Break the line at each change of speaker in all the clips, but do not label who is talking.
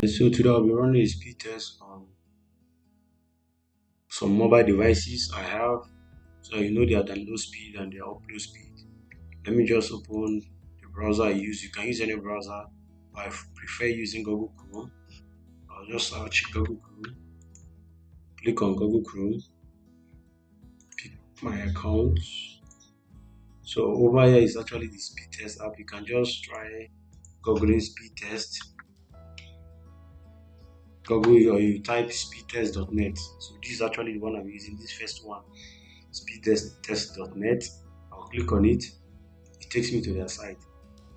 So today I'll be running a speed test on some mobile devices I have. So you know their download speed and their upload speed. Let me just open the browser I use. You can use any browser. I prefer using Google Chrome. I'll just search Google Chrome. Click on Google Chrome. Pick my account. So over here is actually the speed test app. You can just try googling speed test. Google or you type speedtest.net. So this is actually the one I'm using. This first one, speedtest.net. I'll click on it. It takes me to their site.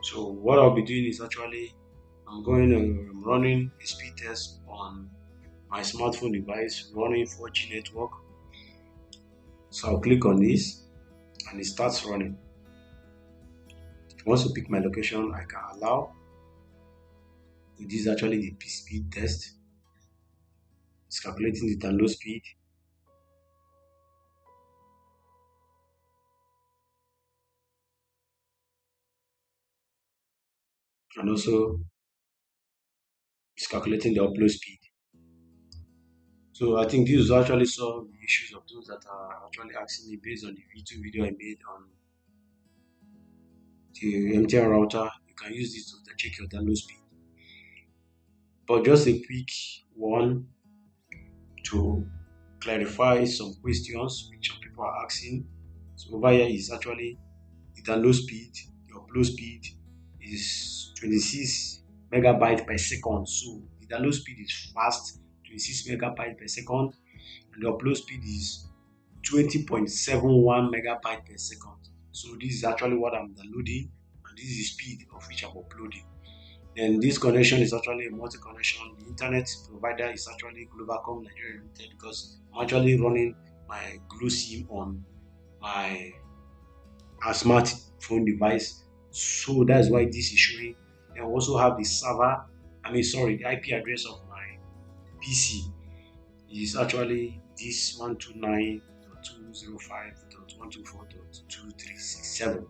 So what I'll be doing is actually I'm running a speed test on my smartphone device running 4G network. So I'll click on this and it starts running. Once you pick my location, I can allow. This is actually the speed test. It's calculating the download speed. And also it's calculating the upload speed. So I think this will actually solve the issues of those that are actually asking me based on the video I made on the MTN router. You can use this to check your download speed. But just a quick one to clarify some questions which some people are asking. So over here is actually the download speed, the upload speed is 26 megabytes per second. So the download speed is fast, 26 megabytes per second, and the upload speed is 20.71 megabytes per second. So this is actually what I'm downloading, and this is the speed of which I'm uploading. Then this connection is actually a multi-connection. The internet provider is actually Globalcom Nigeria Limited because I'm actually running my Glo SIM on my smartphone device. So that's why this is showing. I also have the the IP address of my PC is actually this 129.205.124.2367.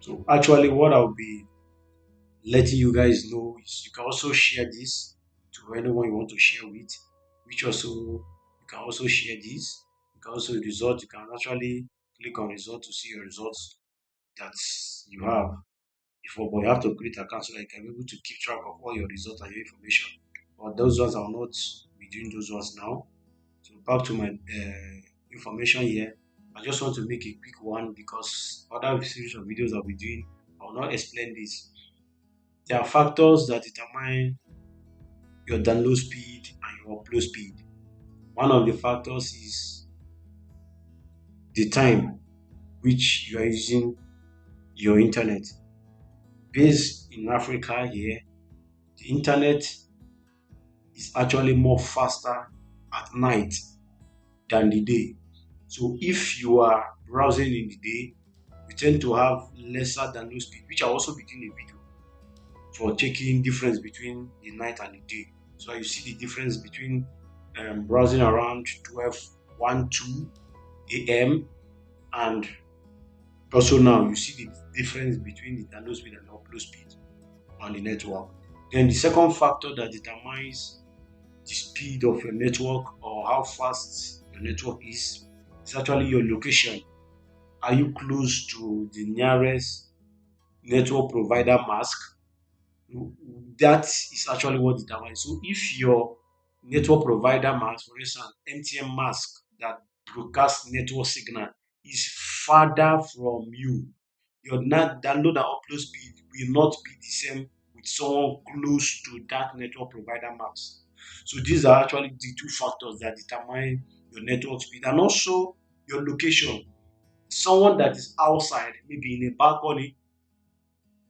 So actually what I'll be letting you guys know is you can also share this to anyone you want to share with, which also you can also share this. You can also you can actually click on result to see your results that you have before, but you have to create an account so that you can be able to keep track of all your results and your information. But those ones I will not be doing those ones now. So back to my information here. I just want to make a quick one because other series of videos I'll be doing, I will not explain this. There are factors that determine your download speed and your upload speed. One of the factors is the time which you are using your internet. Based in Africa here, the internet is actually more faster at night than the day. So if you are browsing in the day, you tend to have lesser download speed, which I also be doing a video for checking difference between the night and the day. So you see the difference between browsing around 12:12 a.m. and also now you see the difference between the download speed and the upload speed on the network. Then the second factor that determines the speed of your network or how fast your network is actually your location. Are you close to the nearest network provider mask? That is actually what determines. So if your network provider mask, for instance, MTN mask that broadcasts network signal is farther from you, your download and upload speed will not be the same with someone close to that network provider mask. So these are actually the two factors that determine your network speed and also your location. Someone that is outside, maybe in a balcony,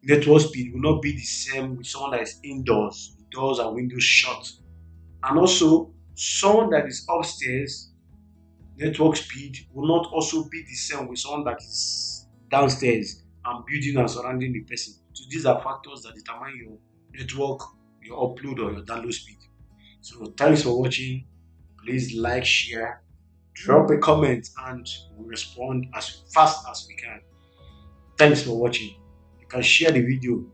network speed will not be the same with someone that is indoors, doors and windows shut. And also, someone that is upstairs, network speed will not also be the same with someone that is downstairs and building and surrounding the person. So these are factors that determine your network, your upload or your download speed. So thanks for watching. Please like, share, drop a comment, and we'll respond as fast as we can. Thanks for watching. You can share the video